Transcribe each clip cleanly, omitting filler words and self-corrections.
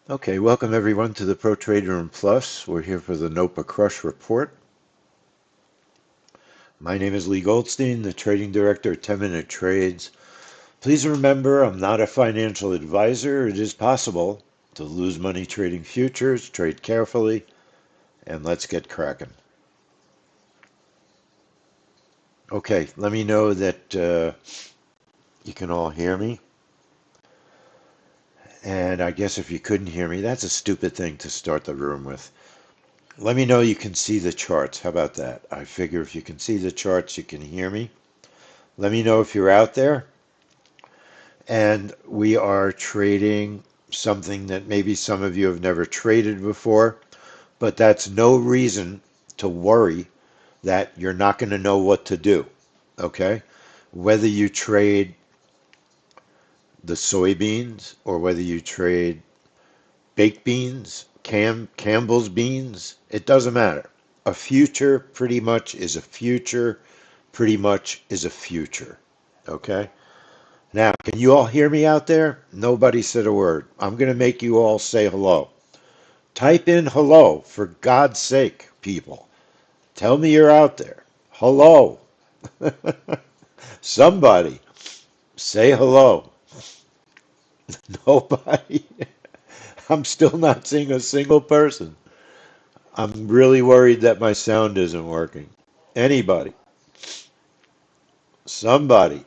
Okay, welcome everyone to the Pro Trader Room Plus. We're here for the NOPA Crush report. My name is Lee Goldstein, the trading director at 10 Minute Trades. Please remember, I'm not a financial advisor. It is possible to lose money trading futures. Trade carefully, and let's get cracking. Okay, let me know that you can all hear me. And I guess if you couldn't hear me, that's a stupid thing to start the room with. Let me know you can see the charts. How about that? I figure if you can see the charts, you can hear me. Let me know if you're out there. And we are trading something that maybe some of you have never traded before, but that's no reason to worry that you're not going to know what to do. Okay? Whether you trade the soybeans or whether you trade baked beans, Campbell's beans, it doesn't matter. A future pretty much is a future, pretty much is a future. Okay? Now, can you all hear me out there? Nobody said a word. I'm going to make you all say hello. Type in hello, for God's sake, people. Tell me you're out there. Hello. Somebody say hello. Nobody. I'm still not seeing a single person. I'm really worried that my sound isn't working. Anybody? Somebody.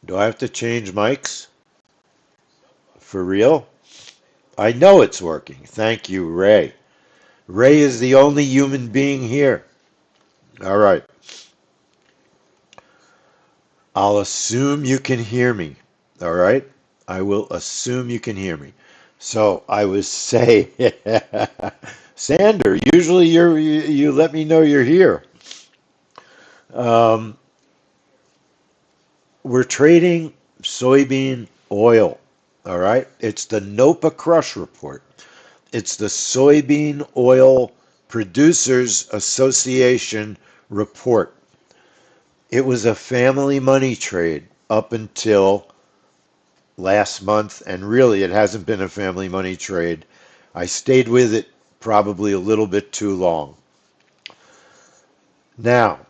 Do I have to change mics? For real? I know it's working. Thank you, Ray. Ray is the only human being here. All right. I'll assume you can hear me. All right. I will assume you can hear me. So I was saying, Sander, usually you let me know you're here. Um, we're trading soybean oil. All right. It's the NOPA Crush report. It's the Soybean Oil Producers Association report. It was a family money trade up until last month, and really it hasn't been a family money trade. I stayed with it probably a little bit too long. Now,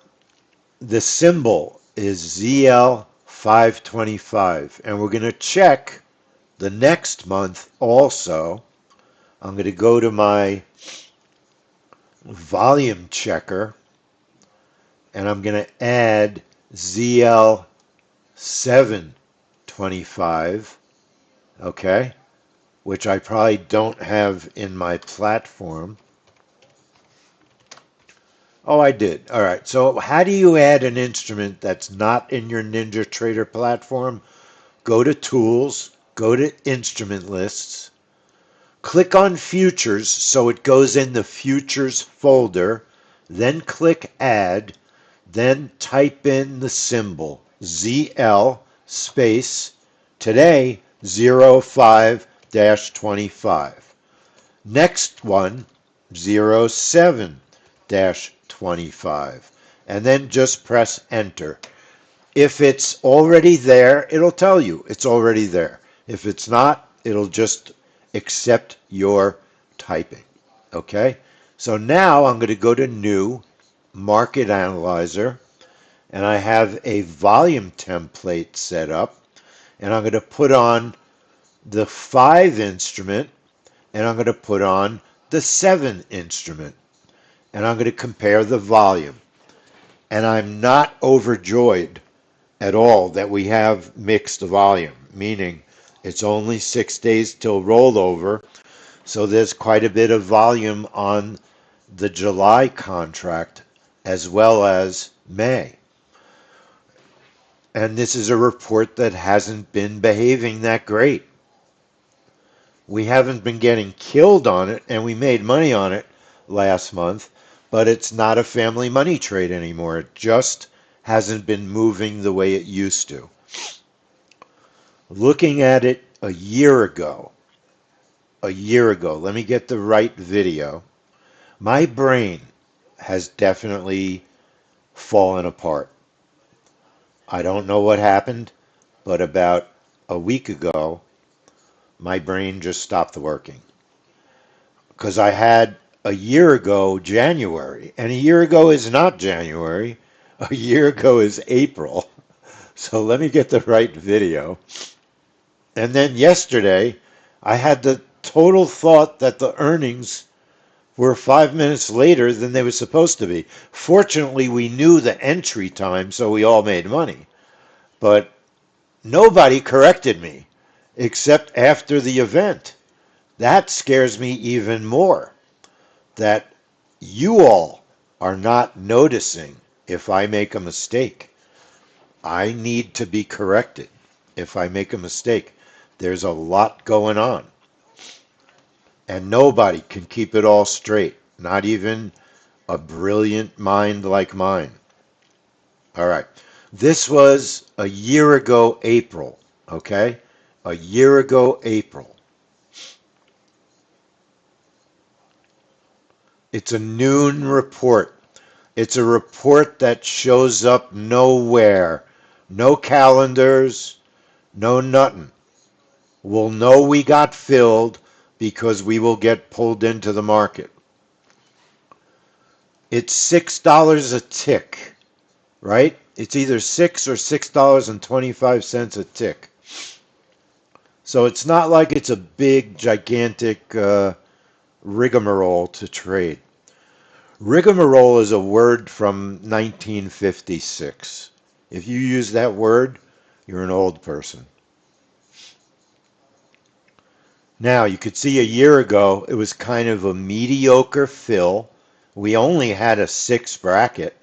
the symbol is ZL525, and we're going to check the next month also. I'm going to go to my volume checker, and I'm going to add ZL725, okay, which I probably don't have in my platform. Oh, I did. All right. So how do you add an instrument that's not in your NinjaTrader platform? Go to Tools, go to Instrument Lists, click on Futures so it goes in the Futures folder, then click Add, then type in the symbol ZL space today 05-25. Next one 07-25, and then just press enter. If it's already there, it'll tell you it's already there. If it's not, it'll just accept your typing. Okay? So now I'm going to go to New Market Analyzer, and I have a volume template set up, and I'm going to put on the 5 instrument, and I'm going to put on the 7 instrument, and I'm going to compare the volume. And I'm not overjoyed at all that we have mixed volume, meaning it's only 6 days till rollover, so there's quite a bit of volume on the July contract as well as May. And this is a report that hasn't been behaving that great. We haven't been getting killed on it, and we made money on it last month, but it's not a family money trade anymore. It just hasn't been moving the way it used to. Looking at it a year ago, let me get the right video. My brain has definitely fallen apart. I don't know what happened, but about a week ago, my brain just stopped working. because I had a year ago January, and a year ago is not January. A year ago is April. So let me get the right video. And then yesterday, I had the total thought that the earnings were 5 minutes later than they were supposed to be. Fortunately, we knew the entry time, so we all made money. But nobody corrected me except after the event. That scares me even more, that you all are not noticing if I make a mistake. I need to be corrected if I make a mistake. There's a lot going on, and nobody can keep it all straight, not even a brilliant mind like mine. All right. This was a year ago, April. Okay? A year ago, April. It's a noon report. It's a report that shows up nowhere. No calendars, no nothing. We'll know we got filled because we will get pulled into the market. It's $6 a tick, right? It's either 6 or $6.25 a tick. So it's not like it's a big, gigantic rigmarole to trade. Rigmarole is a word from 1956. If you use that word, you're an old person. Now, you could see a year ago, it was kind of a mediocre fill. We only had a 6 bracket.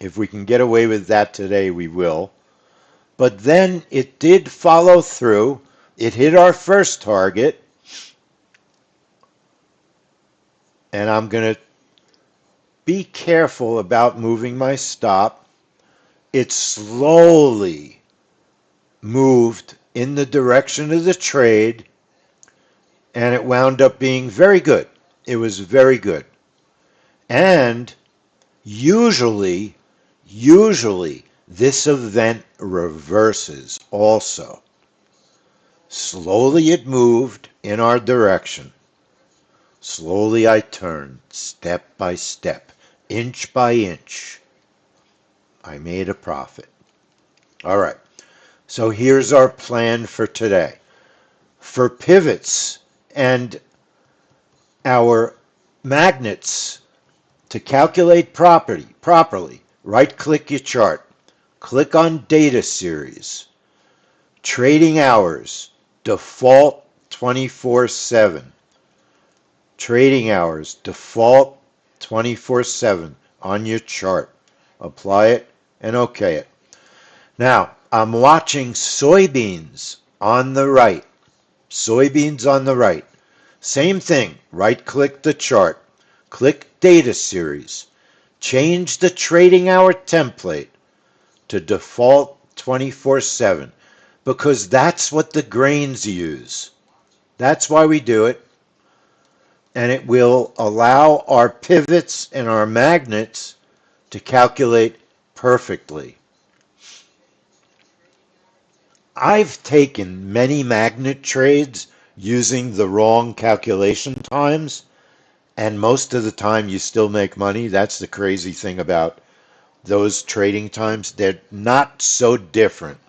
If we can get away with that today, we will. But then it did follow through. It hit our first target. And I'm going to be careful about moving my stop. It slowly moved in the direction of the trade, and it wound up being very good. It was very good. And usually, this event reverses also. Slowly it moved in our direction. Slowly I turned, step by step, inch by inch. I made a profit. All right. So here's our plan for today. For pivots and our magnets to calculate properly, right-click your chart. Click on Data Series. Trading hours, default 24/7. Trading hours, default 24/7 on your chart. Apply it and OK it. Now, I'm watching soybeans on the right. Soybeans on the right. Same thing. Right-click the chart. Click Data Series. Change the trading hour template to default 24/7 because that's what the grains use. That's why we do it. And it will allow our pivots and our magnets to calculate perfectly. I've taken many magnet trades using the wrong calculation times, and most of the time you still make money. That's the crazy thing about those trading times. They're not so different.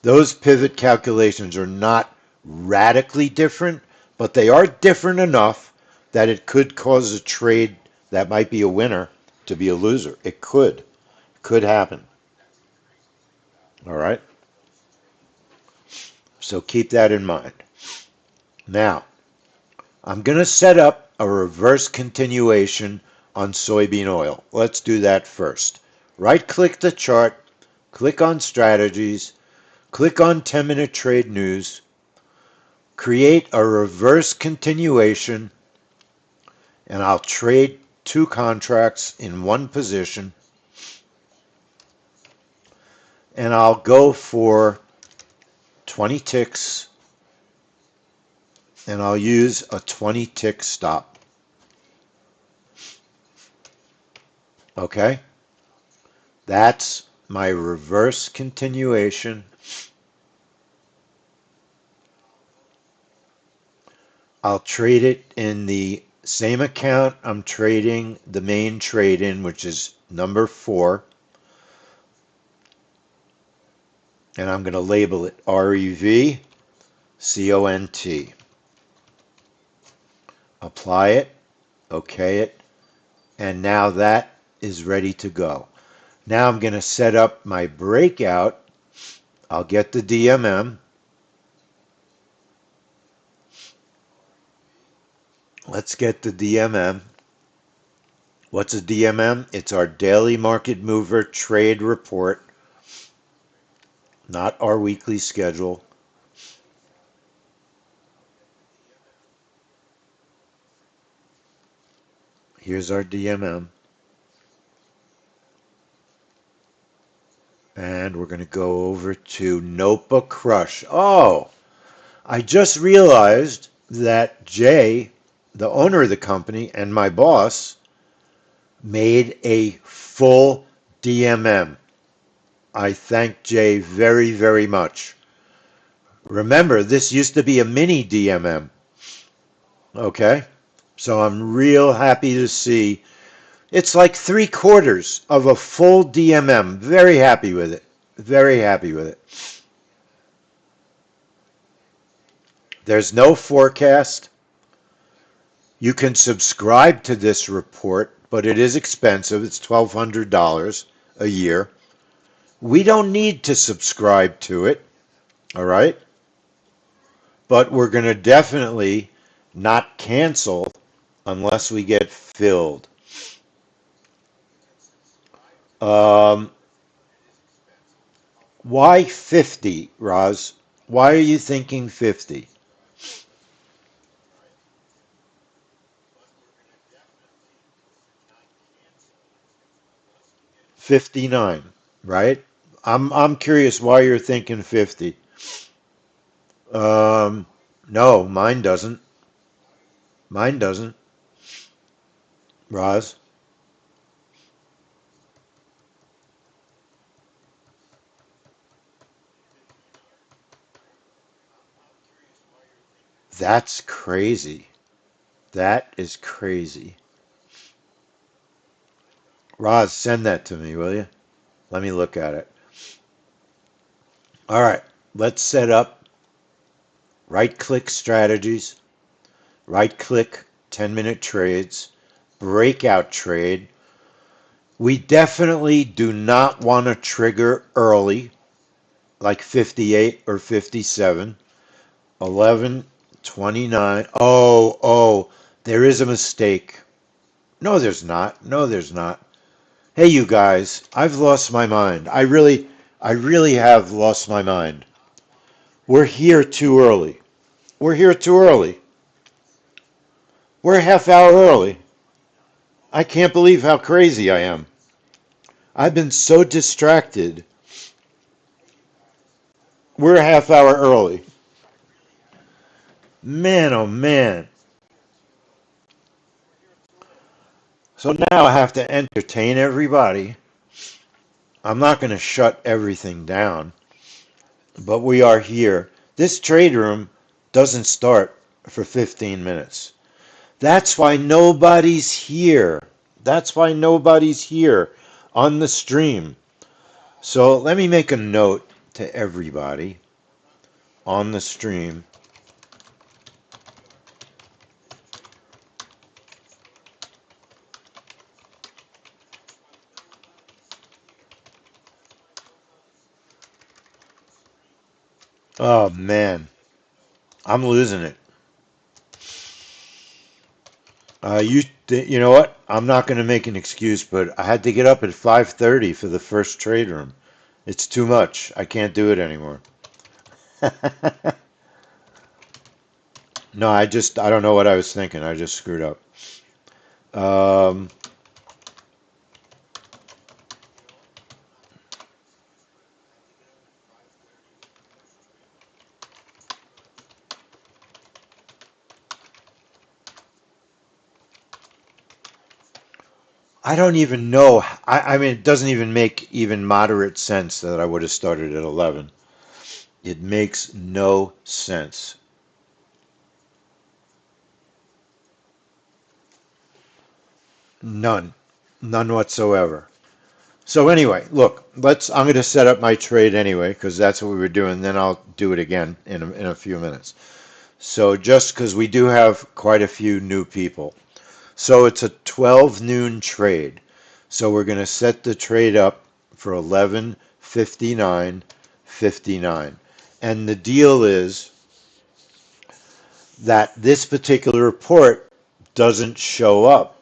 Those pivot calculations are not radically different, but they are different enough that it could cause a trade that might be a winner to be a loser. It could. Could happen. All right? So keep that in mind. Now, I'm going to set up a reverse continuation on soybean oil. Let's do that first. Right-click the chart, click on Strategies, click on 10-minute trade news, create a reverse continuation, and I'll trade 2 contracts in one position, and I'll go for 20 ticks, and I'll use a 20 tick stop. Okay? That's my reverse continuation. I'll trade it in the same account I'm trading the main trade in, which is number 4, and I'm going to label it REV CONT. Apply it, okay it, and now that is ready to go. Now I'm going to set up my breakout. I'll get the DMM. Let's get the DMM. What's a DMM? It's our daily market mover trade report, not our weekly schedule. Here's our DMM. And we're going to go over to NOPA Crush. Oh, I just realized that Jay, the owner of the company, and my boss made a full DMM. I thank Jay very, very much. Remember, this used to be a mini DMM. Okay? So I'm real happy to see. It's like 3/4 of a full DMM. Very happy with it. Very happy with it. There's no forecast. You can subscribe to this report, but it is expensive. It's $1,200 a year. We don't need to subscribe to it, all right? But we're going to definitely not cancel unless we get filled. Um, why 50, Roz? Why are you thinking 50? 59, right? I'm curious why you're thinking 50. Um, no, mine doesn't. Mine doesn't. Roz, that's crazy. That is crazy. Roz, send that to me, will you? Let me look at it. All right, let's set up right click strategies, right click 10-minute trades, breakout trade. We definitely do not want to trigger early, like 58 or 57. 11, 29. Oh, there is a mistake. No, there's not. No, there's not. Hey, you guys, I've lost my mind. I really have lost my mind. We're here too early. We're here too early. We're a half hour early. I can't believe how crazy I am. I've been so distracted. We're a half hour early. Man, oh man. So now I have to entertain everybody. I'm not going to shut everything down, but we are here. This trade room doesn't start for 15 minutes. That's why nobody's here. That's why nobody's here on the stream. So let me make a note to everybody on the stream. Oh man, I'm losing it. You know what? I'm not going to make an excuse, but I had to get up at 5:30 for the first trade room. It's too much. I can't do it anymore. No, I don't know what I was thinking. I just screwed up. Um, I don't even know. I mean, it doesn't even make even moderate sense that I would have started at 11. It makes no sense. None. None whatsoever. So anyway, look, I'm going to set up my trade anyway because that's what we were doing. Then I'll do it again in a few minutes. So just because we do have quite a few new people. So it's a 12 noon trade. So we're going to set the trade up for 11:59:59. And the deal is that this particular report doesn't show up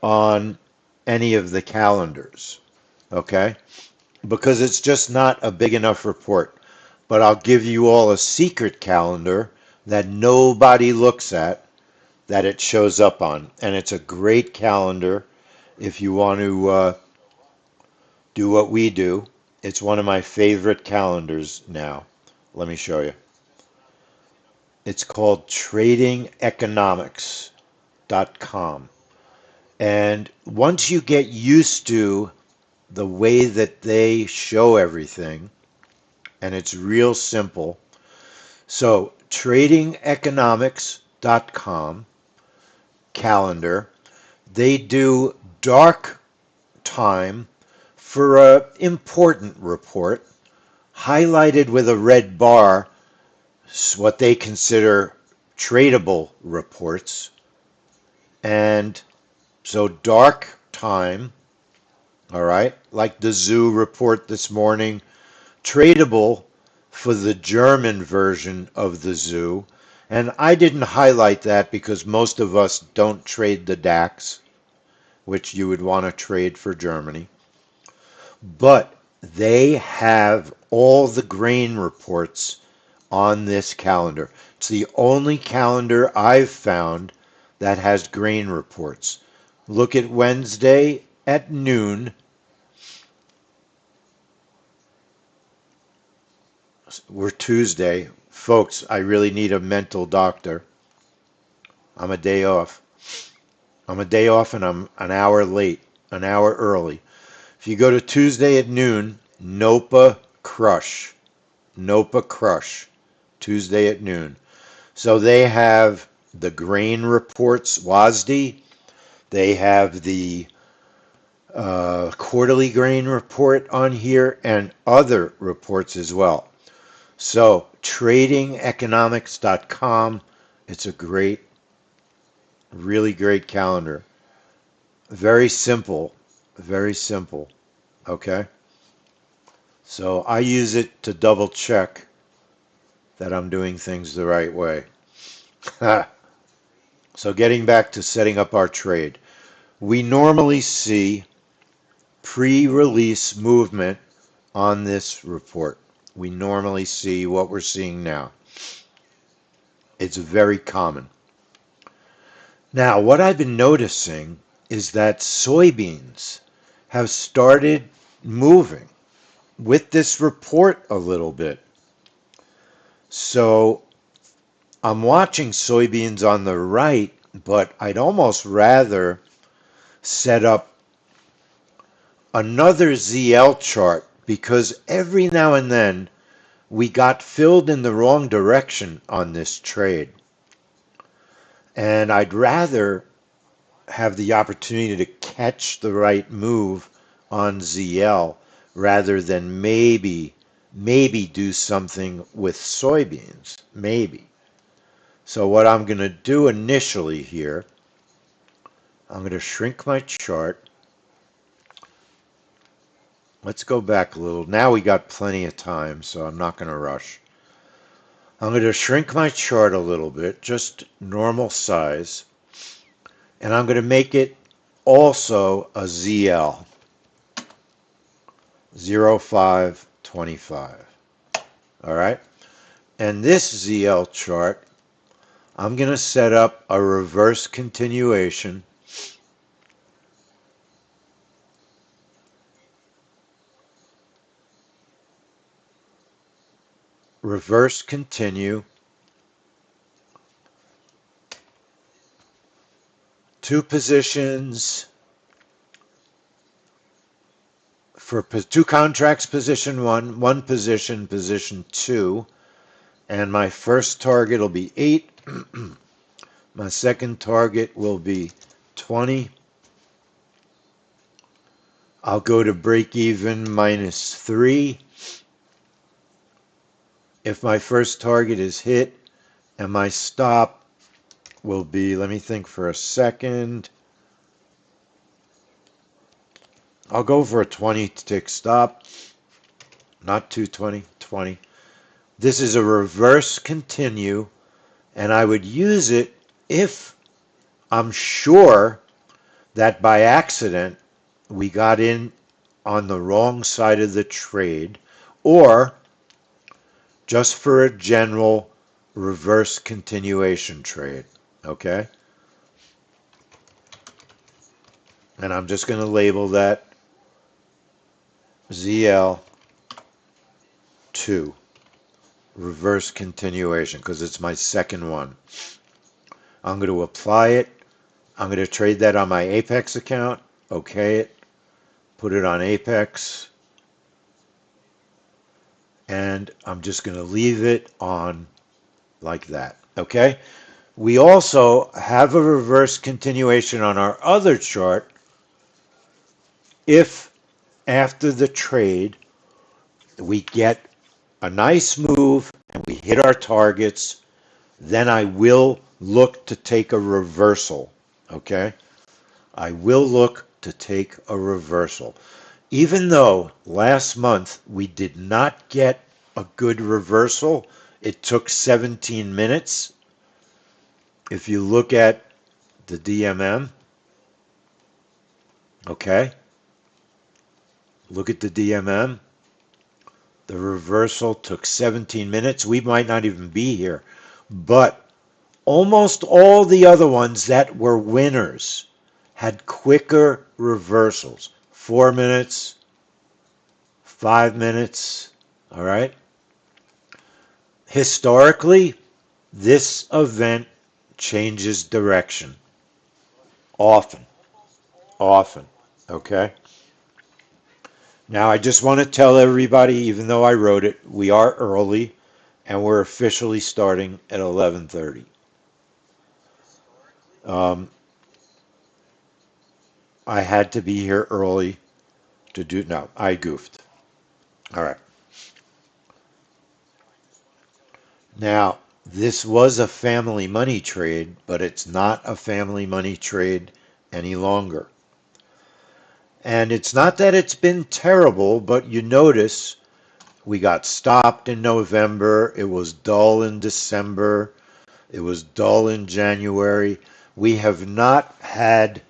on any of the calendars. Okay? Because it's just not a big enough report. But I'll give you all a secret calendar that nobody looks at that it shows up on. And it's a great calendar if you want to do what we do. It's one of my favorite calendars now. Let me show you. It's called tradingeconomics.com. And once you get used to the way that they show everything, and it's real simple. So, tradingeconomics.com calendar, they do dark time for a important report, highlighted with a red bar, what they consider tradable reports. And so dark time, all right, like the zoo report this morning, tradable for the German version of the zoo. And I didn't highlight that because most of us don't trade the DAX, which you would want to trade for Germany. But they have all the grain reports on this calendar. It's the only calendar I've found that has grain reports. Look at Wednesday at noon. We're Tuesday. Folks, I really need a mental doctor. I'm a day off. I'm a day off and I'm an hour late, an hour early. If you go to Tuesday at noon, NOPA Crush. NOPA Crush. Tuesday at noon. So they have the grain reports, WASD. They have the quarterly grain report on here and other reports as well. So tradingeconomics.com, it's a great, really great calendar. Very simple, very simple. Okay? So I use it to double check that I'm doing things the right way. So getting back to setting up our trade. We normally see pre-release movement on this report. We normally see what we're seeing now. It's very common. Now, what I've been noticing is that soybeans have started moving with this report a little bit. So I'm watching soybeans on the right, but I'd almost rather set up another ZL chart because every now and then we got filled in the wrong direction on this trade. And I'd rather have the opportunity to catch the right move on ZL rather than maybe do something with soybeans. Maybe. So what I'm going to do initially here, I'm going to shrink my chart. Let's go back a little. Now we got plenty of time, so I'm not going to rush. I'm going to shrink my chart a little bit, just normal size. And I'm going to make it also a ZL, 0525. All right? And this ZL chart, I'm going to set up a reverse continuation. Reverse continue. Two positions for two contracts, position one position, position two. And my first target will be 8. My second target will be 20. I'll go to break even -3. If my first target is hit, and my stop will be, let me think for a second. I'll go for a 20 tick stop, not 220, 20. This is a reverse continue, and I would use it if I'm sure that by accident we got in on the wrong side of the trade, or just for a general reverse continuation trade. Okay? And I'm just going to label that ZL2, reverse continuation, because it's my second one. I'm going to apply it. I'm going to trade that on my Apex account. Okay it. Put it on Apex. And I'm just going to leave it on like that. Okay? We also have a reverse continuation on our other chart if after the trade we get a nice move and we hit our targets, then I will look to take a reversal. Okay? I will look to take a reversal. Even though last month we did not get a good reversal, it took 17 minutes. If you look at the DMM, okay, look at the DMM. The reversal took 17 minutes. We might not even be here. But almost all the other ones that were winners had quicker reversals. 4 minutes, 5 minutes, all right? Historically, this event changes direction. Often, often, okay? Now, I just want to tell everybody, even though I wrote it, we are early, and we're officially starting at 11:30. Um, I had to be here early to do, no, I goofed. All right. Now, this was a family money trade, but it's not a family money trade any longer. And it's not that it's been terrible, but you notice we got stopped in November. It was dull in December. It was dull in January. We have not had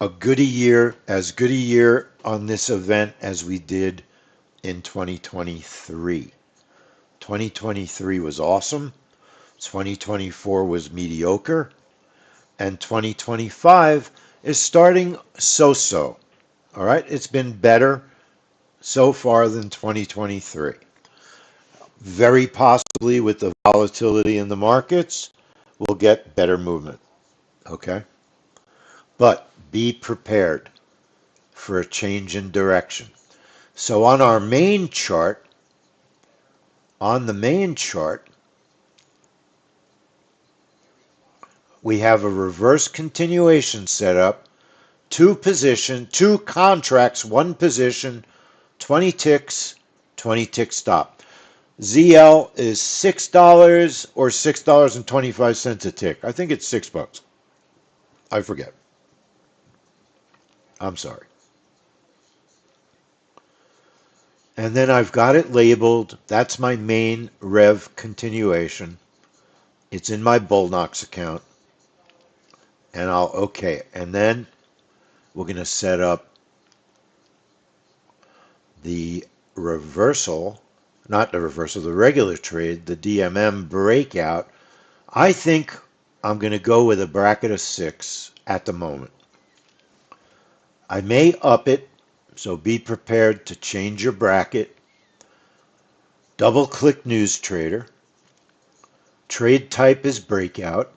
as good a year on this event as we did in 2023. 2023 was awesome. 2024 was mediocre. And 2025 is starting so-so. All right? It's been better so far than 2023. Very possibly with the volatility in the markets, we'll get better movement. Okay? But be prepared for a change in direction. So on our main chart, we have a reverse continuation setup, two contracts, one position, 20 ticks, 20 tick stop. ZL is $6 or $6.25 a tick. I think it's $6. I forget. I'm sorry. And then I've got it labeled. That's my main rev continuation. It's in my Bullnox account. And I'll okay. And then we're going to set up the reversal, not the reversal, the regular trade, the DMM breakout. I think I'm going to go with a bracket of 6 at the moment. I may up it, so be prepared to change your bracket. Double click News Trader. Trade type is breakout.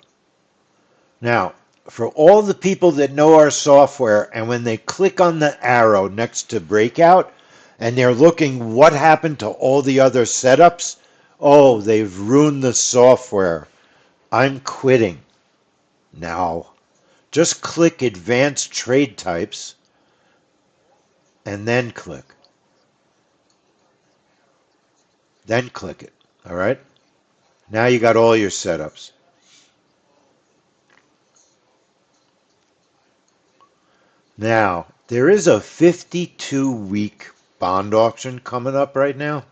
Now, for all the people that know our software, and when they click on the arrow next to breakout, and they're looking what happened to all the other setups, oh, they've ruined the software. I'm quitting. Now, just click Advanced Trade Types, and then click. Then click it. All right? Now you got all your setups. Now, there is a 52-week bond auction coming up right now,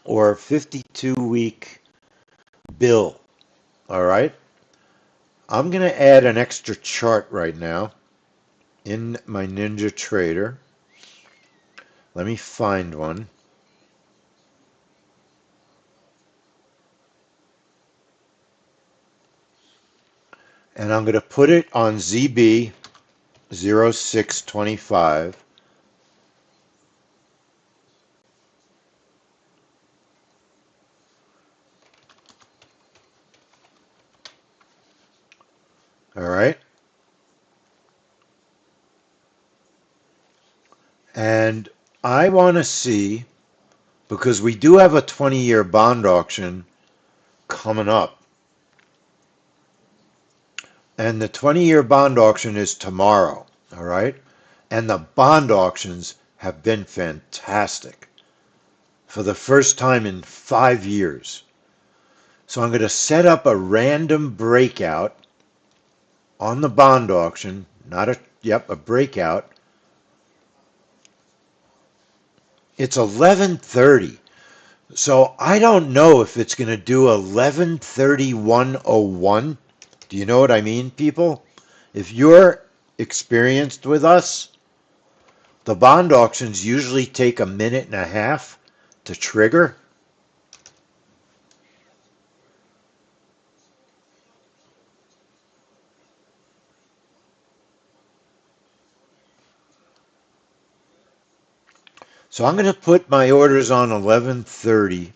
or a 52-week bill. All right? I'm going to add an extra chart right now in my Ninja Trader. Let me find one. And I'm going to put it on ZB 0625. All right? And I want to see, because we do have a 20-year bond auction coming up. And the 20-year bond auction is tomorrow, all right? And the bond auctions have been fantastic for the first time in 5 years. So I'm going to set up a random breakout on the bond auction, not a, yep, a breakout. It's 11:30. So I don't know if it's going to do 11:31:01. Do you know what I mean, people? If you're experienced with us, the bond auctions usually take a minute and a half to trigger. So I'm going to put my orders on 11:30.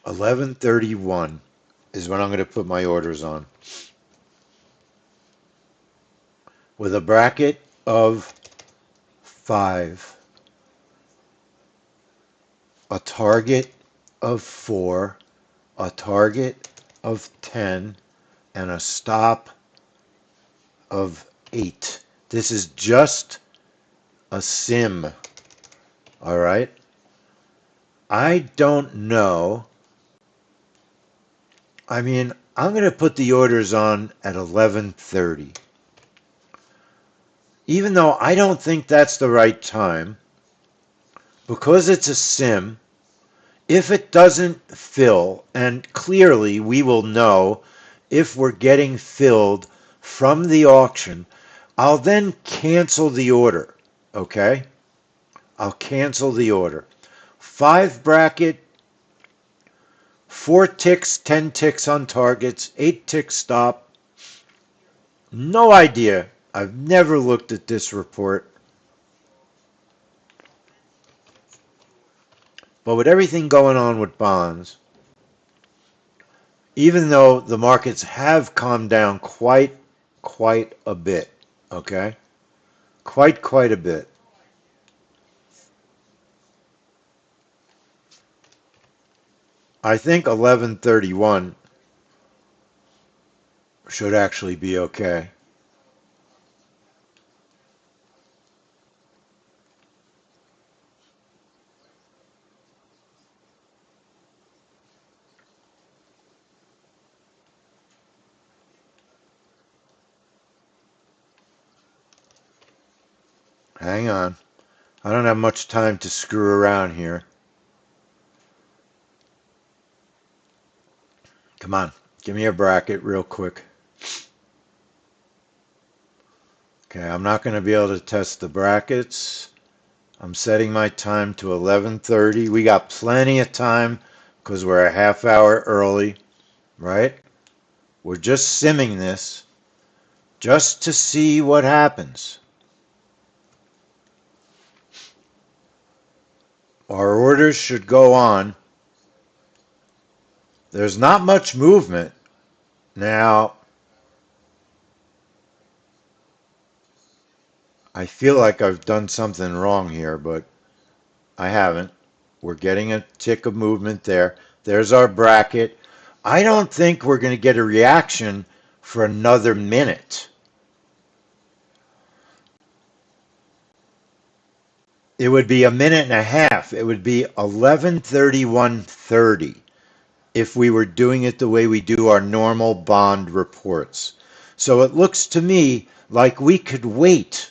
11:31 is when I'm going to put my orders on, with a bracket of 5, a target of 4, a target of 10, and a stop of 8. This is just a sim, all right? I don't know. I mean, I'm going to put the orders on at 11:30. Even though I don't think that's the right time, because it's a sim, if it doesn't fill, and clearly we will know if we're getting filled from the auction, I'll then cancel the order, okay? I'll cancel the order. 5 bracket, 4 ticks, 10 ticks on targets, 8 tick stop. No idea. I've never looked at this report. But with everything going on with bonds, even though the markets have calmed down quite a bit, okay? Quite a bit. I think 11:31 should actually be okay. Hang on. I don't have much time to screw around here. Come on. Give me a bracket real quick. Okay, I'm not going to be able to test the brackets. I'm setting my time to 11:30. We got plenty of time because we're a half hour early, right? We're just simming this just to see what happens. Our orders should go on. There's not much movement. Now, I feel like I've done something wrong here, but I haven't. We're getting a tick of movement there. There's our bracket. I don't think we're going to get a reaction for another minute, it would be a minute and a half. It would be 11:31:30 if we were doing it the way we do our normal bond reports. So it looks to me like we could wait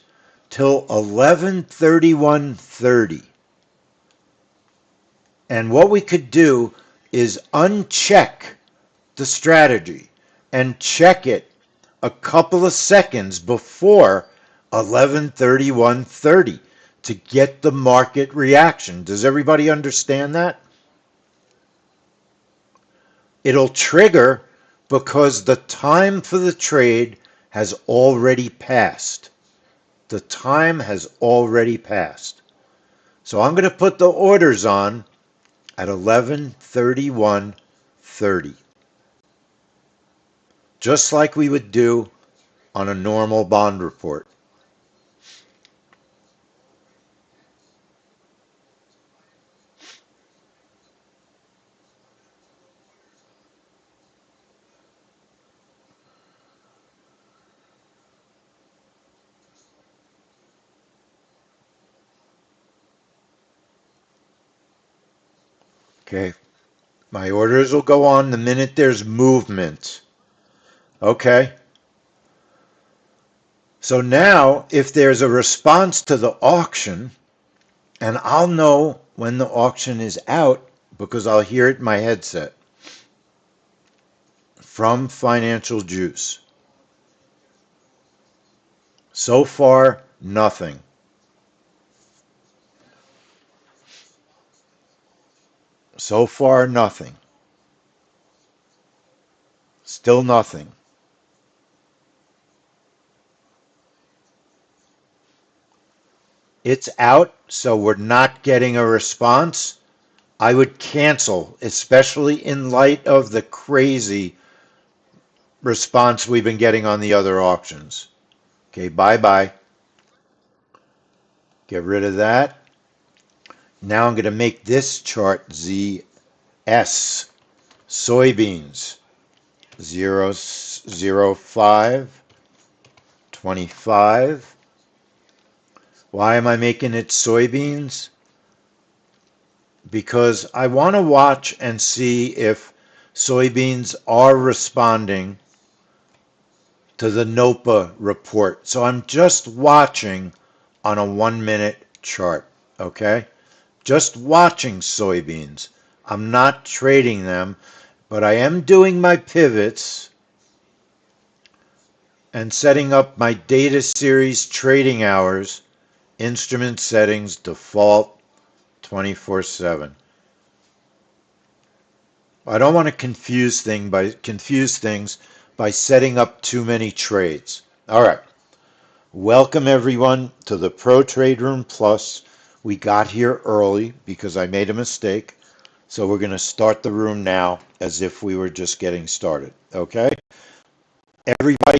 till 11:31:30. And what we could do is uncheck the strategy and check it a couple of seconds before 11:31:30 to get the market reaction. Does everybody understand that? It'll trigger because the time for the trade has already passed. The time has already passed. So I'm going to put the orders on at 11:31:30, just like we would do on a normal bond report. Okay, my orders will go on the minute there's movement. Okay, so now if there's a response to the auction, and I'll know when the auction is out because I'll hear it in my headset from Financial Juice. So far, nothing. So far, nothing. Still nothing. It's out, so we're not getting a response. I would cancel, especially in light of the crazy response we've been getting on the other auctions. Okay, bye bye. Get rid of that. Now I'm going to make this chart ZS. Soybeans 0.05, 25. Why am I making it soybeans? Because I want to watch and see if soybeans are responding to the NOPA report. So I'm just watching on a 1 minute chart, okay? Just watching soybeans. I'm not trading them, but I am doing my pivots and setting up my data series trading hours, instrument settings, default 24/7. I don't want to confuse things by setting up too many trades. All right. Welcome everyone to the Pro Trade Room Plus. We got here early because I made a mistake. So we're going to start the room now as if we were just getting started. Okay? Everybody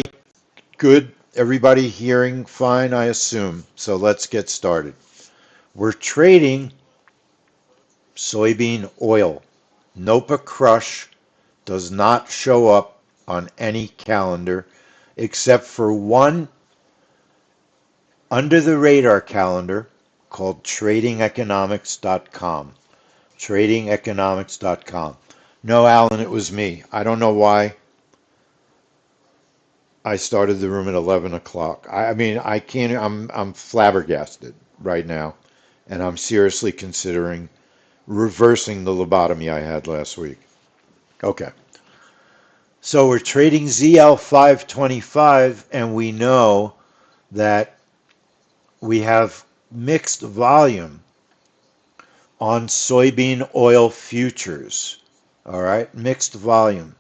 good? Everybody hearing fine, I assume. So let's get started. We're trading soybean oil. NOPA Crush does not show up on any calendar except for one under the radar calendar called tradingeconomics.com. Tradingeconomics.com. No, Alan, it was me. I don't know why I started the room at 11 o'clock. I mean, I can't, I'm flabbergasted right now. And I'm seriously considering reversing the lobotomy I had last week. Okay. So we're trading ZL525, and we know that we have mixed volume on soybean oil futures. All right, mixed volume.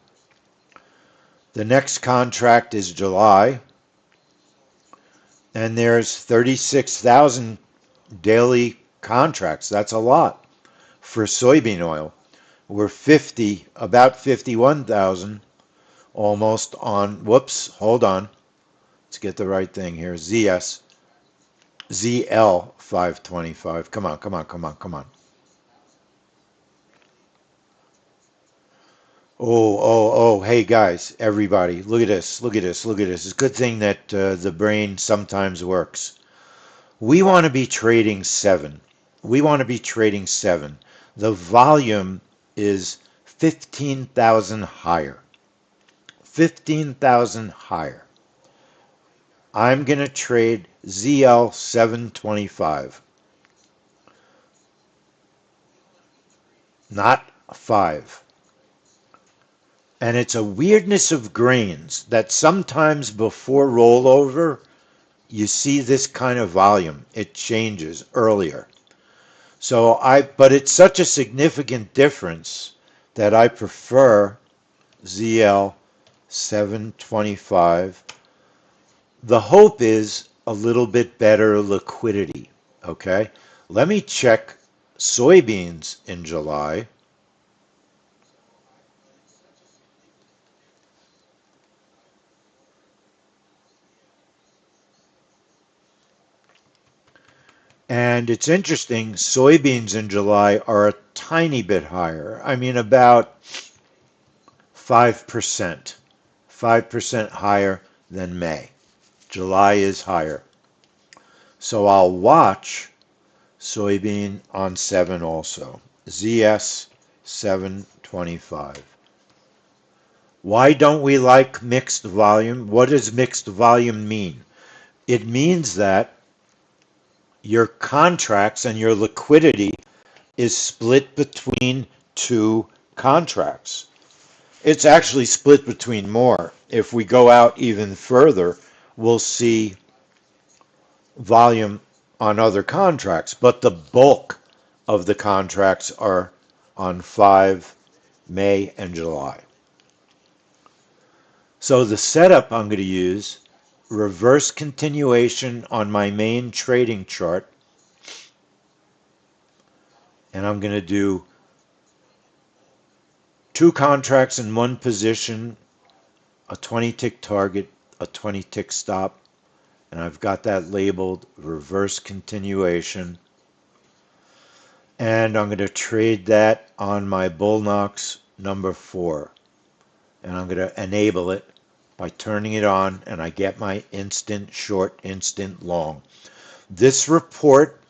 The next contract is July, and there's 36,000 daily contracts. That's a lot for soybean oil. We're about 51,000 almost on, whoops, hold on. Let's get the right thing here. ZL 525. Come on. Hey guys, everybody, look at this, look at this, look at this. It's a good thing that the brain sometimes works. We want to be trading seven. We want to be trading seven. The volume is 15,000 higher. 15,000 higher. I'm going to trade ZL 725, not 5. And it's a weirdness of grains that sometimes before rollover, you see this kind of volume. It changes earlier. But it's such a significant difference that I prefer ZL 725. The hope is a little bit better liquidity. Okay. Let me check soybeans in July. And it's interesting, soybeans in July are a tiny bit higher. I mean, about 5%. 5% higher than May. July is higher. So I'll watch soybean on 7 also. ZS 725. Why don't we like mixed volume? What does mixed volume mean? It means that your contracts and your liquidity is split between two contracts. It's actually split between more. If we go out even further, we'll see volume on other contracts, but the bulk of the contracts are on 5, May, and July. So the setup I'm going to use, reverse continuation on my main trading chart, and I'm going to do 2 contracts in one position, a 20-tick target, a 20-tick stop, and I've got that labeled reverse continuation. And I'm going to trade that on my Bullnox number 4. And I'm going to enable it by turning it on, and I get my instant short, instant long. This report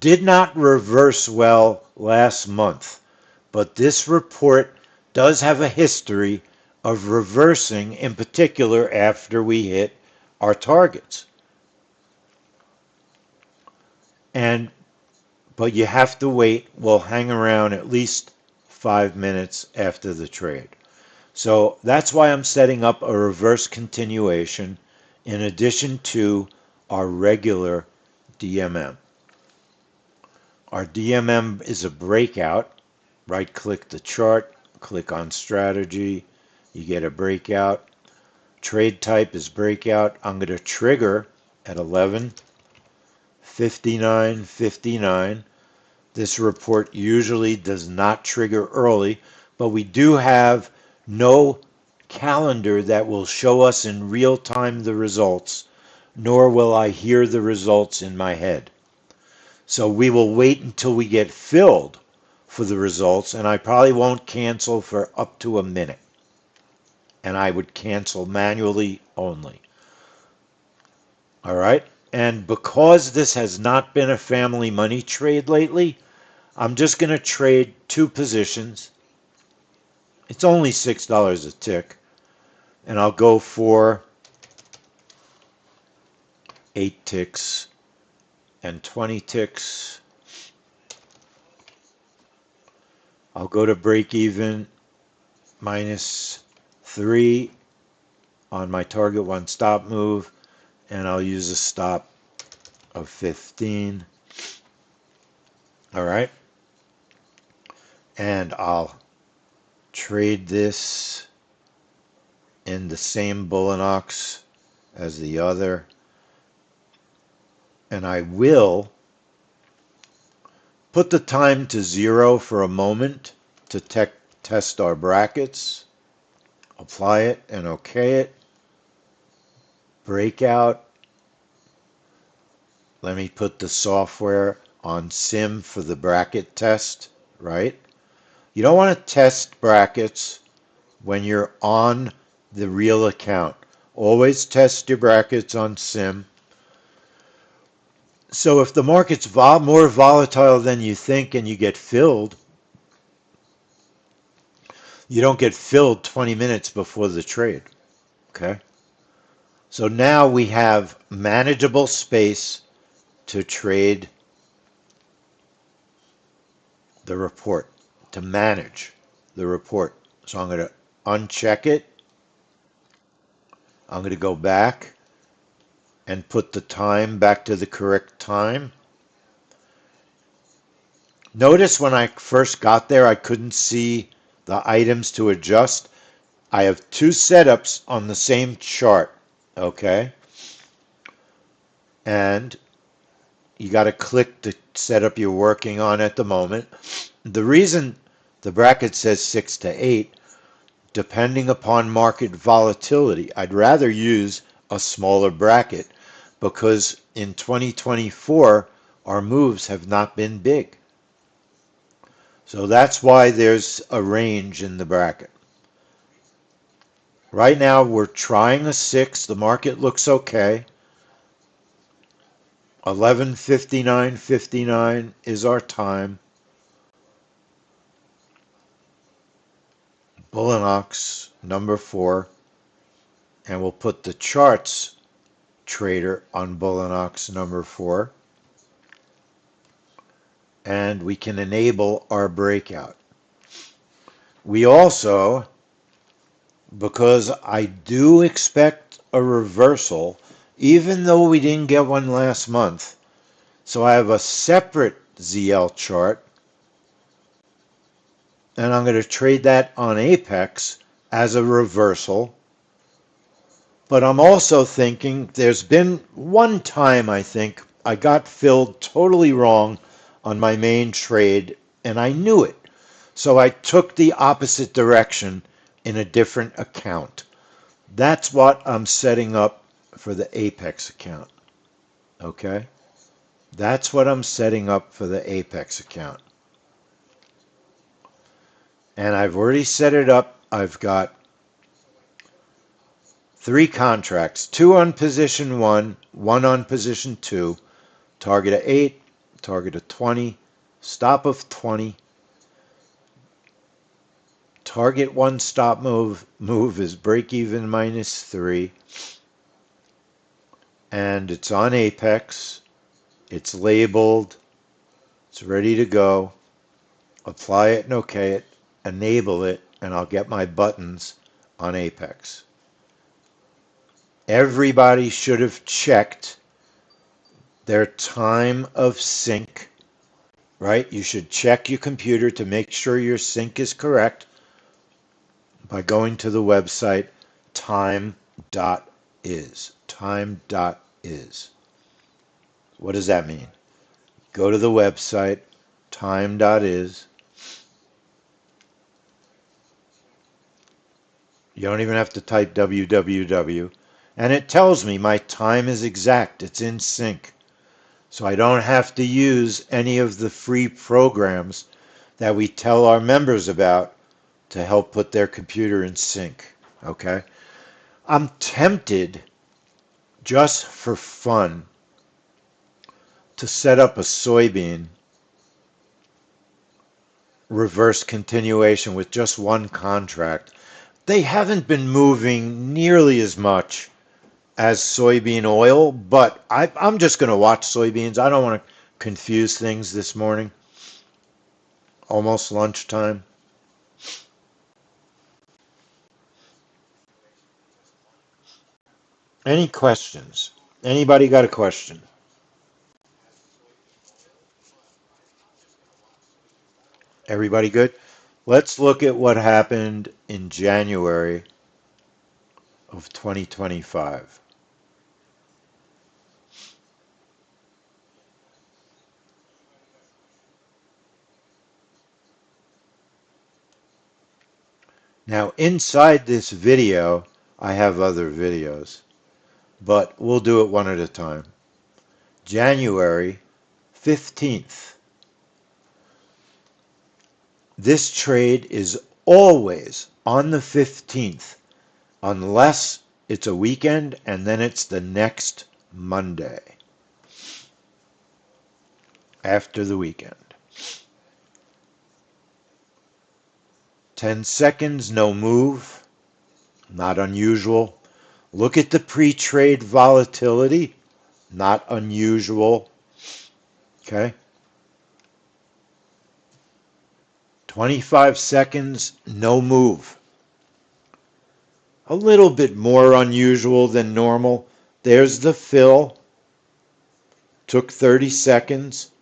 did not reverse well last month, but this report does have a history of reversing, in particular after we hit our targets. But you have to wait. We'll hang around at least 5 minutes after the trade. So that's why I'm setting up a reverse continuation in addition to our regular DMM. Our DMM is a breakout. Right click the chart, click on strategy, you get a breakout. Trade type is breakout. I'm going to trigger at 11:59:59. This report usually does not trigger early, but we do have no calendar that will show us in real time the results, nor will I hear the results in my head. So we will wait until we get filled for the results, and I probably won't cancel for up to a minute. And I would cancel manually only. All right? And because this has not been a family money trade lately, I'm just going to trade 2 positions. It's only $6 a tick. And I'll go for 8 ticks and 20 ticks. I'll go to break even -3 on my target 1 stop move, and I'll use a stop of 15. All right. And I'll trade this in the same Bullinox as the other. And I will put the time to 0 for a moment to test our brackets. Apply it and OK it. Breakout. Let me put the software on sim for the bracket test, right? You don't want to test brackets when you're on the real account. Always test your brackets on sim. So if the market's more volatile than you think and you get filled, you don't get filled 20 minutes before the trade. Okay? So now we have manageable space to trade the report, to manage the report. So I'm going to uncheck it. I'm going to go back and put the time back to the correct time. Notice when I first got there, I couldn't see the items to adjust. I have two setups on the same chart, okay? And you got to click the setup you're working on at the moment. The reason the bracket says 6 to 8, depending upon market volatility, I'd rather use a smaller bracket because in 2024, our moves have not been big. So that's why there's a range in the bracket. Right now, we're trying a 6. The market looks okay. 11:59.59 is our time. Bull and Ox, number 4. And we'll put the charts trader on Bull and Ox, number 4. And we can enable our breakout. We also, because I do expect a reversal, even though we didn't get one last month, so I have a separate ZL chart, and I'm going to trade that on Apex as a reversal. But I'm also thinking there's been one time I think I got filled totally wrong on my main trade, and I knew it. So I took the opposite direction in a different account. That's what I'm setting up for the Apex account. Okay? That's what I'm setting up for the Apex account. And I've already set it up. I've got 3 contracts, 2 on position 1, 1 on position 2, target of 8, target of 20, stop of 20. Target 1 stop move is break even minus 3. And it's on Apex. It's labeled. It's ready to go. Apply it and OK it. Enable it, and I'll get my buttons on Apex. Everybody should have checked their time of sync, right? You should check your computer to make sure your sync is correct by going to the website time.is. Time.is. What does that mean? Go to the website time.is. You don't even have to type www. And it tells me my time is exact. It's in sync. So I don't have to use any of the free programs that we tell our members about to help put their computer in sync. Okay? I'm tempted, just for fun, to set up a soybean reverse continuation with just one contract. They haven't been moving nearly as much as soybean oil, but I'm just going to watch soybeans. I don't want to confuse things this morning. Almost lunchtime. Any questions? Anybody got a question? Everybody good? Let's look at what happened in January of 2025. Now, inside this video, I have other videos, but we'll do it one at a time. January 15th. This trade is always on the 15th, unless it's a weekend and then it's the next Monday after the weekend. 10 seconds, no move, not unusual. Look at the pre-trade volatility, not unusual. Okay. 25 seconds, no move. A little bit more unusual than normal. There's the fill. Took 30 seconds.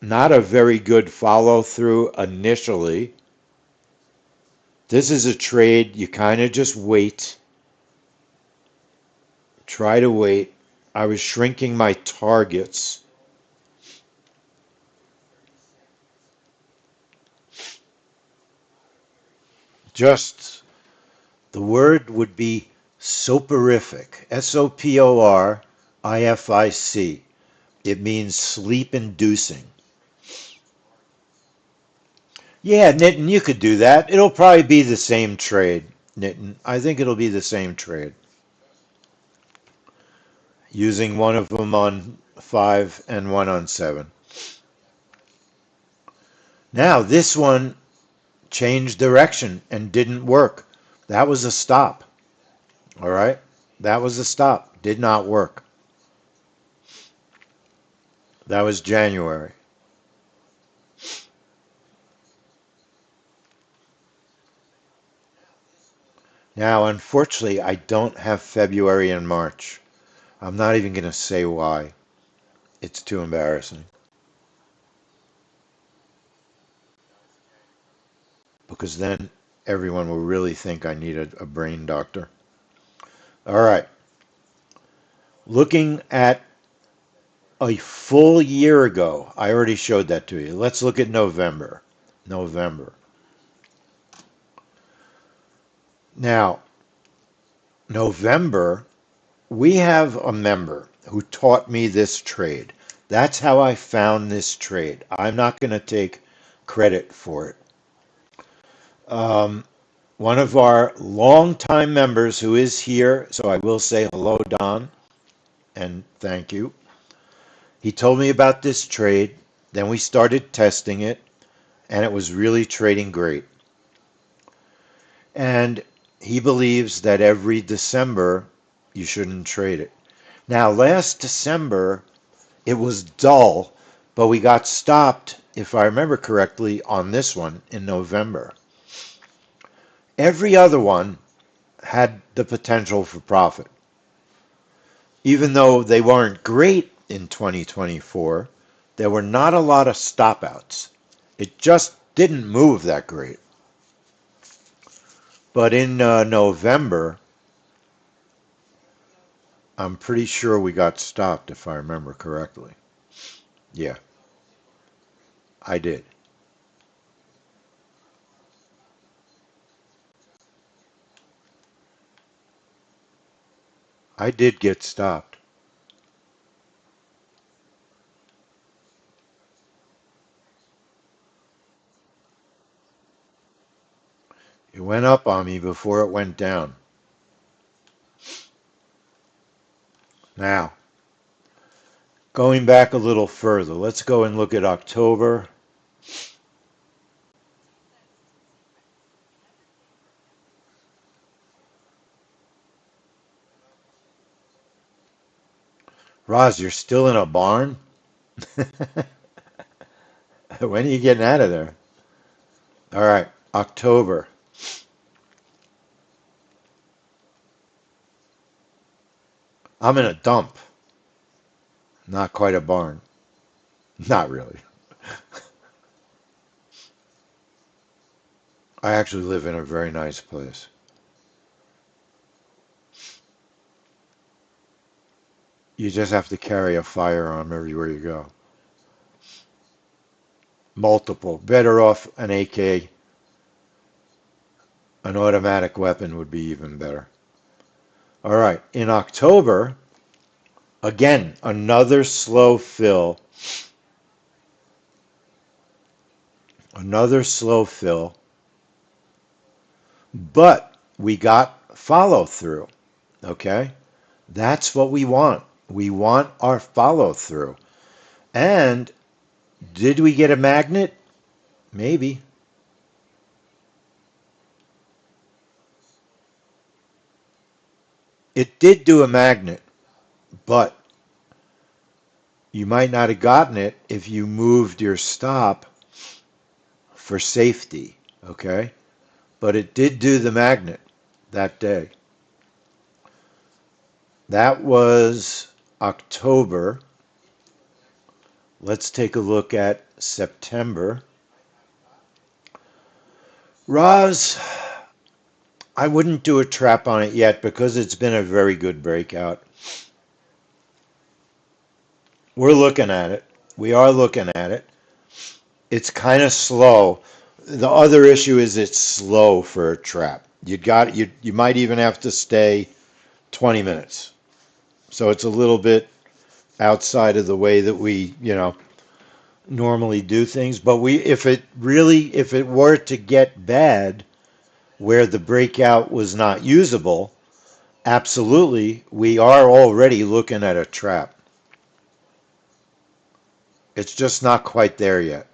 Not a very good follow through initially. This is a trade you kind of just wait. Try to wait. I was shrinking my targets. Just the word would be soporific. Soporific. It means sleep inducing. Yeah, Nitin, you could do that. It'll probably be the same trade, Nitin. I think it'll be the same trade. Using one of them on 5 and one on 7. Now, this one changed direction and didn't work. That was a stop. All right? That was a stop. Did not work. That was January. Now, unfortunately, I don't have February and March. I'm not even going to say why. It's too embarrassing. Because then everyone will really think I need a brain doctor. All right. Looking at a full year ago, I already showed that to you. Let's look at November. November. Now, November, we have a member who taught me this trade. That's how I found this trade. I'm not going to take credit for it. One of our longtime members who is here, so I will say hello, Don, and thank you. He told me about this trade. Then we started testing it, and it was really trading great. And he believes that every December you shouldn't trade it. Now, last December, it was dull, but we got stopped, if I remember correctly, on this one in November. Every other one had the potential for profit. Even though they weren't great in 2024, there were not a lot of stop outs. It just didn't move that great. But in November, I'm pretty sure we got stopped, if I remember correctly. Yeah, I did. I did get stopped. It went up on me before it went down. Now, going back a little further, let's go and look at October. Roz, you're still in a barn? When are you getting out of there? All right, October. I'm in a dump. Not quite a barn. Not really. I actually live in a very nice place. You just have to carry a firearm everywhere you go. Multiple. Better off an AK. An automatic weapon would be even better. All right. In October, again, another slow fill. Another slow fill. But we got follow through. Okay? That's what we want. We want our follow through. And did we get a magnet? Maybe. It did do a magnet, but you might not have gotten it if you moved your stop for safety. Okay? But it did do the magnet that day. That was October. Let's take a look at September. Roz, I wouldn't do a trap on it yet because it's been a very good breakout. We're looking at it. We are looking at it. It's kind of slow. The other issue is it's slow for a trap. You might even have to stay 20 minutes. So it's a little bit outside of the way that we, normally do things. But if it were to get bad where the breakout was not usable, absolutely, we are already looking at a trap. It's just not quite there yet.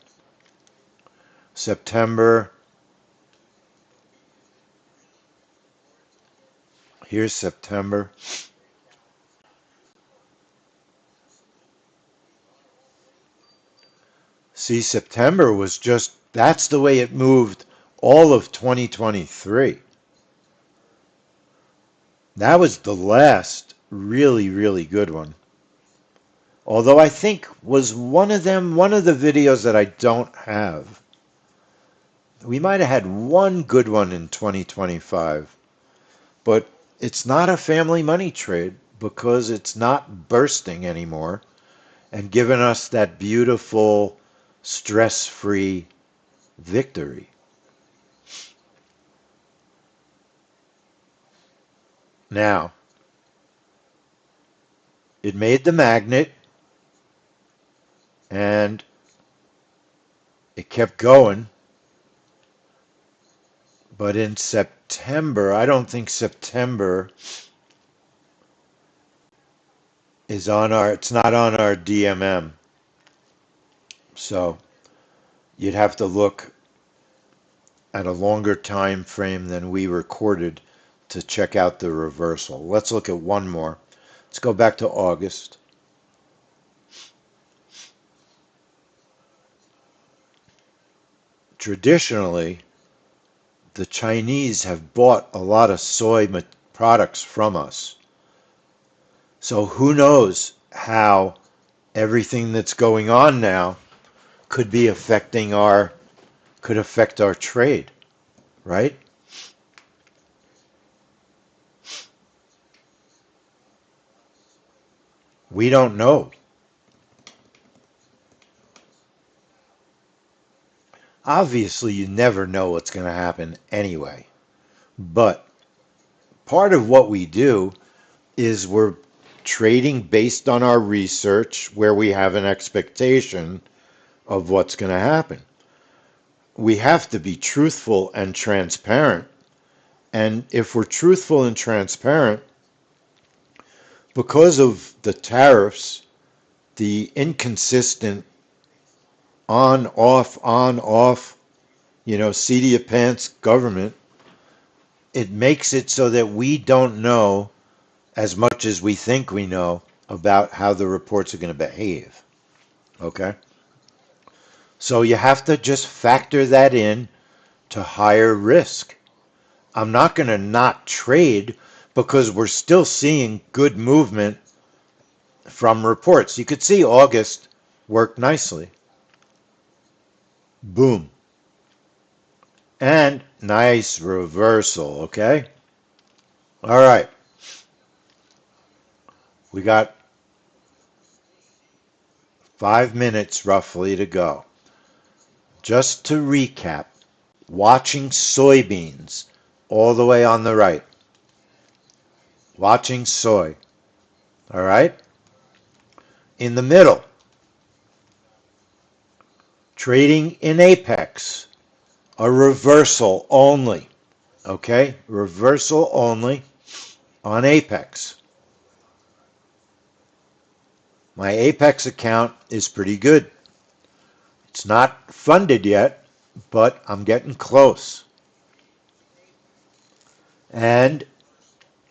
September. Here's September. See, September was that's the way it moved all of 2023. That was the last really, really good one. Although I think was one of the videos that I don't have. We might have had one good one in 2025, but it's not a family money trade because it's not bursting anymore and giving us that beautiful stress-free victory. Now, it made the magnet and it kept going. But in September, I don't think September it's not on our DMM. So you'd have to look at a longer time frame than we recorded to check out the reversal. Let's look at one more. Let's go back to August. Traditionally, the Chinese have bought a lot of soy products from us. So who knows how everything that's going on now could affect our trade, right? We don't know. Obviously, you never know what's going to happen anyway. But part of what we do is we're trading based on our research where we have an expectation of what's going to happen. We have to be truthful and transparent. And if we're truthful and transparent, because of the tariffs, the inconsistent on, off, seat of your pants government, it makes it so that we don't know as much as we think we know about how the reports are going to behave. Okay? So you have to just factor that in to higher risk. I'm not going to not trade because we're still seeing good movement from reports. You could see August worked nicely. Boom. And nice reversal, okay? All right. We got 5 minutes roughly to go. Just to recap, watching soybeans all the way on the right. Watching soy. All right? In the middle, trading in apex, a reversal only. Okay, reversal only on Apex. My Apex account is pretty good. It's not funded yet, but I'm getting close. And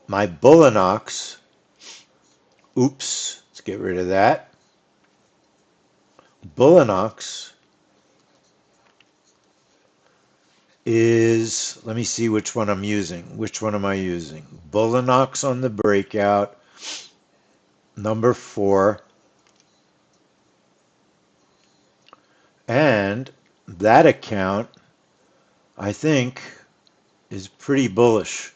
my Bullinox, oops, let's get rid of that. Bullinox is, let me see which one I'm using. Which one am I using? Bullinox on the breakout, number 4. And that account, I think, is pretty bullish.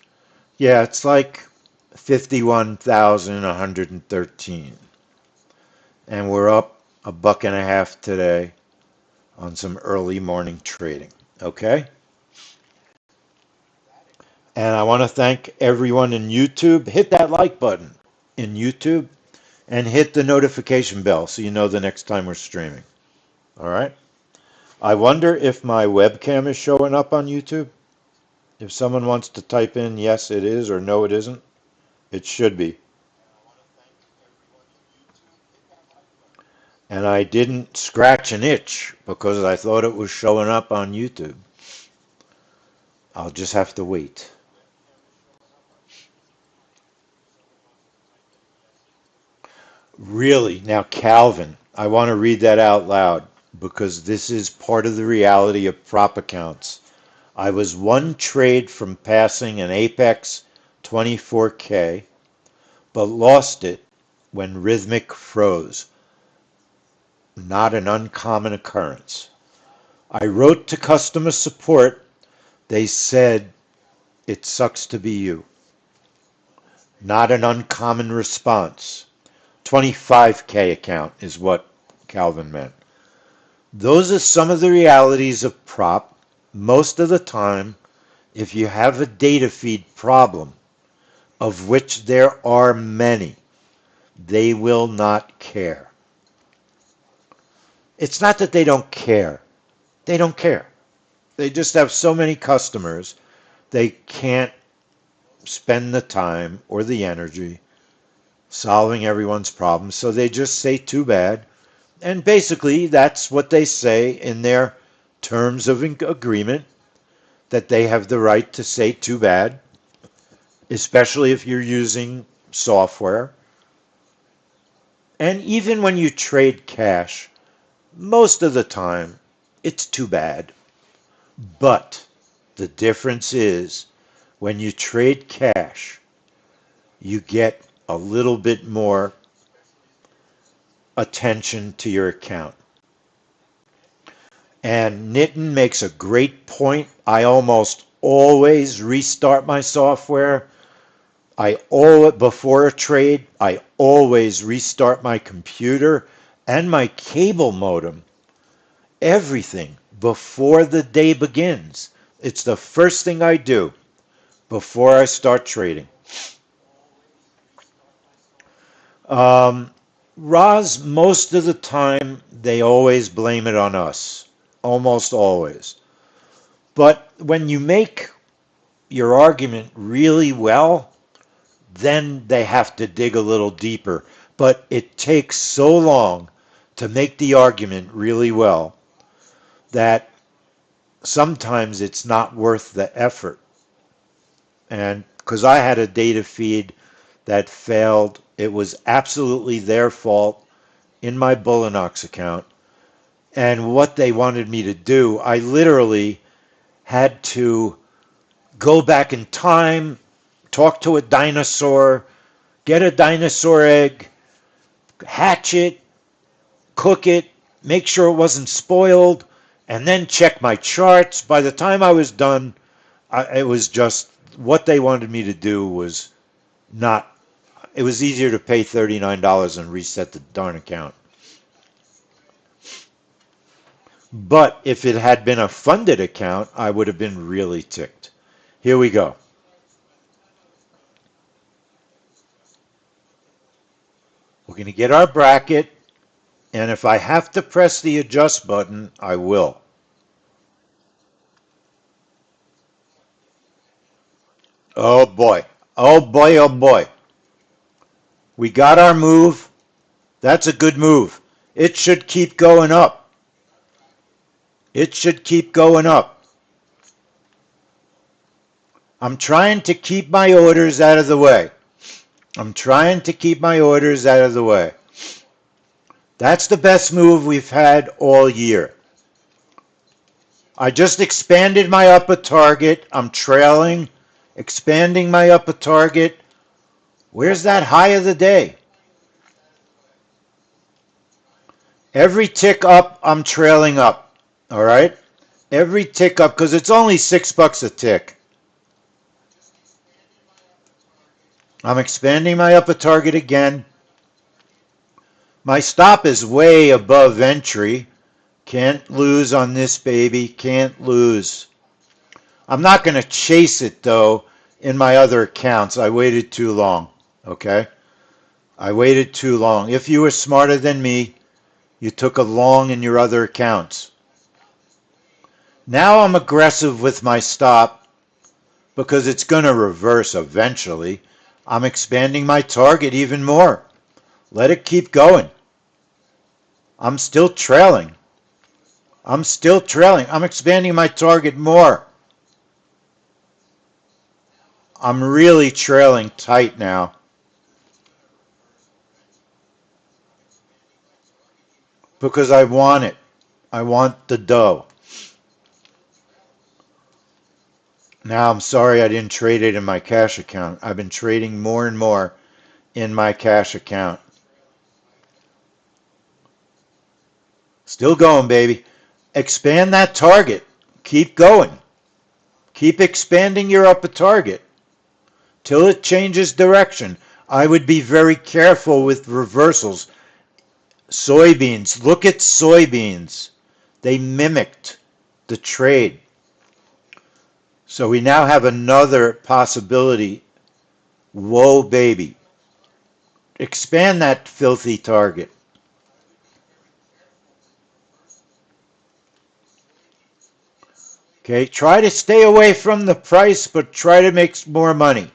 Yeah, it's like 51,113. And we're up a buck and a half today on some early morning trading. Okay? And I want to thank everyone in YouTube. Hit that like button in YouTube and hit the notification bell so you know the next time we're streaming. All right? I wonder if my webcam is showing up on YouTube. If someone wants to type in yes, it is, or no, it isn't, it should be. And I didn't scratch an itch because I thought it was showing up on YouTube. I'll just have to wait. Really? Now, Calvin, I want to read that out loud because this is part of the reality of prop accounts. I was one trade from passing an Apex 24K, but lost it when Rhythmic froze. Not an uncommon occurrence. I wrote to customer support. They said, it sucks to be you. Not an uncommon response. 25K account is what Calvin meant. Those are some of the realities of prop. Most of the time, if you have a data feed problem, of which there are many, they will not care. It's not that they don't care. They don't care. They just have so many customers, they can't spend the time or the energy solving everyone's problems, so they just say too bad. And basically, that's what they say in their terms of agreement, that they have the right to say too bad, especially if you're using software. And even when you trade cash, most of the time, it's too bad. But the difference is when you trade cash, you get a little bit more attention to your account. And Nitin makes a great point. I almost always restart my software. Before a trade, I always restart my computer and my cable modem. Everything before the day begins. It's the first thing I do before I start trading. Um, Roz, most of the time, they always blame it on us. Almost always. But when you make your argument really well, then they have to dig a little deeper. But it takes so long to make the argument really well that sometimes it's not worth the effort. And because I had a data feed that failed, it was absolutely their fault in my Bullinox account. And what they wanted me to do, I literally had to go back in time, talk to a dinosaur, get a dinosaur egg, hatch it, cook it, make sure it wasn't spoiled, and then check my charts. By the time I was done, it was just what they wanted me to do was not. It was easier to pay $39 and reset the darn account. But if it had been a funded account, I would have been really ticked. Here we go. We're going to get our bracket, and if I have to press the adjust button, I will. Oh boy. Oh boy, oh boy. We got our move. That's a good move. It should keep going up. It should keep going up. I'm trying to keep my orders out of the way. I'm trying to keep my orders out of the way. That's the best move we've had all year. I just expanded my upper target. I'm trailing, expanding my upper target. Where's that high of the day? Every tick up, I'm trailing up. All right? Every tick up, because it's only $6 a tick. I'm expanding my upper target again. My stop is way above entry. Can't lose on this baby. Can't lose. I'm not going to chase it though in my other accounts. I waited too long. Okay? I waited too long. If you were smarter than me, you took a long in your other accounts. Now I'm aggressive with my stop because it's going to reverse eventually. I'm expanding my target even more. Let it keep going. I'm still trailing. I'm still trailing. I'm expanding my target more. I'm really trailing tight now. Because I want it. I want the dough. Now I'm sorry I didn't trade it in my cash account. I've been trading more and more in my cash account. Still going, baby. Expand that target. Keep going. Keep expanding your upper target till it changes direction. I would be very careful with reversals. Soybeans. Look at soybeans. They mimicked the trade. So we now have another possibility. Whoa, baby. Expand that filthy target. Okay, try to stay away from the price, but try to make more money.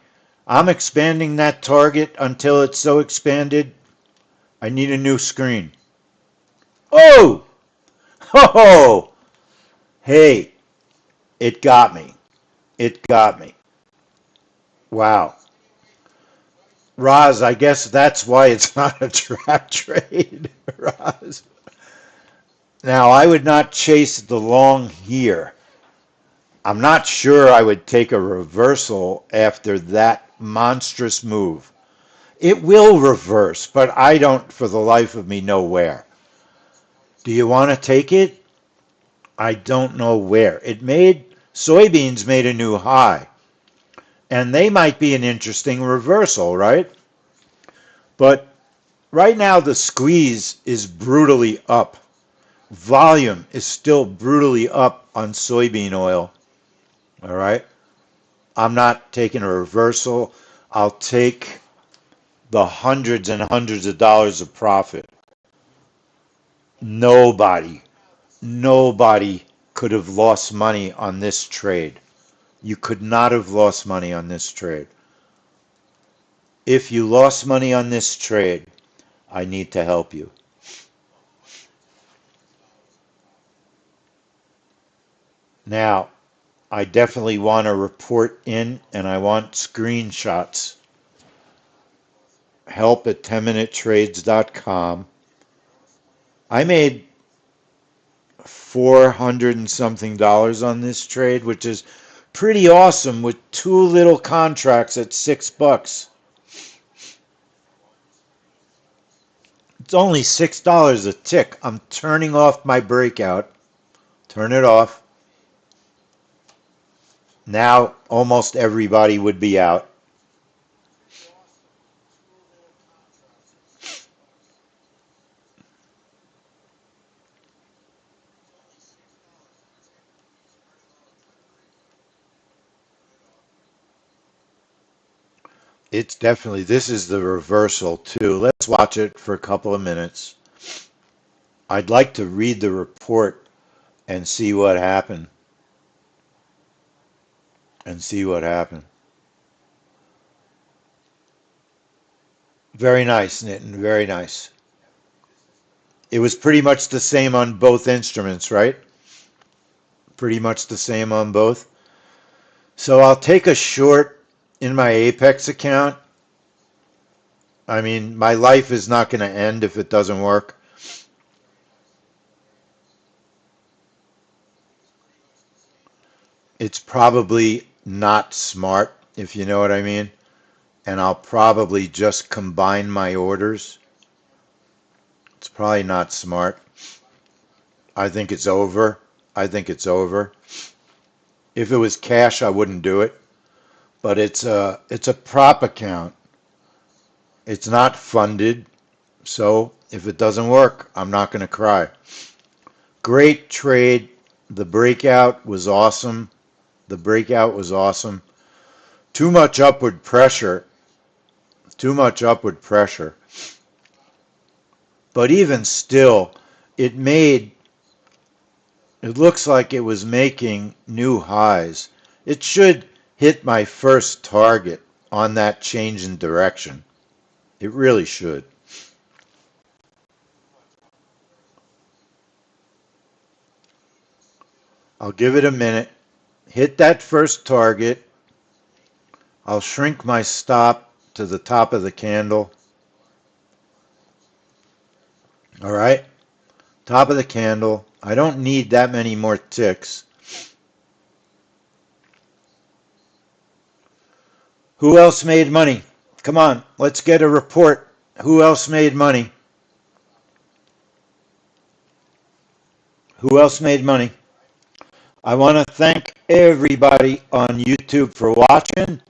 I'm expanding that target until it's so expanded, I need a new screen. Oh! Ho! Hey, it got me. It got me. Wow. Roz, I guess that's why it's not a trap trade, Roz. Now, I would not chase the long here. I'm not sure I would take a reversal after that monstrous move. It will reverse, but I don't for the life of me know where. Do you want to take it? I don't know where. Soybeans made a new high, and they might be an interesting reversal, right? But right now the squeeze is brutally up. Volume is still brutally up on soybean oil, all right? I'm not taking a reversal. I'll take the hundreds and hundreds of dollars of profit. Nobody, nobody could have lost money on this trade. You could not have lost money on this trade. If you lost money on this trade, I need to help you. Now, I definitely want a report in and I want screenshots. Help at 10minutetrades.com. I made 400 and something dollars on this trade, which is pretty awesome with two little contracts at $6. It's only $6 a tick. I'm turning off my breakout. Turn it off. Now almost everybody would be out. It's definitely, this is the reversal too. Let's watch it for a couple of minutes. I'd like to read the report and see what happened. And see what happened. Very nice, Nitin. Very nice. It was pretty much the same on both instruments, right? Pretty much the same on both. So I'll take a short in my Apex account. I mean, my life is not going to end if it doesn't work. It's probably not smart, if you know what I mean. And I'll probably just combine my orders. It's probably not smart. I think it's over. I think it's over. If it was cash, I wouldn't do it. But it's a prop account. It's not funded. So if it doesn't work, I'm not going to cry. Great trade. The breakout was awesome. The breakout was awesome. Too much upward pressure. Too much upward pressure. But even still, it made, it looks like it was making new highs. It should hit my first target on that change in direction. It really should. I'll give it a minute. Hit that first target. I'll shrink my stop to the top of the candle. All right. Top of the candle. I don't need that many more ticks. Who else made money? Come on, let's get a report. Who else made money? Who else made money? I want to thank everybody on YouTube for watching.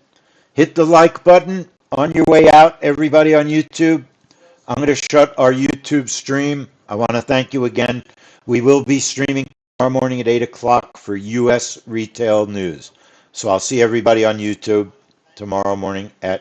Hit the like button on your way out, everybody on YouTube. I'm going to shut our YouTube stream. I want to thank you again. We will be streaming tomorrow morning at 8 o'clock for U.S. retail news. So I'll see everybody on YouTube tomorrow morning at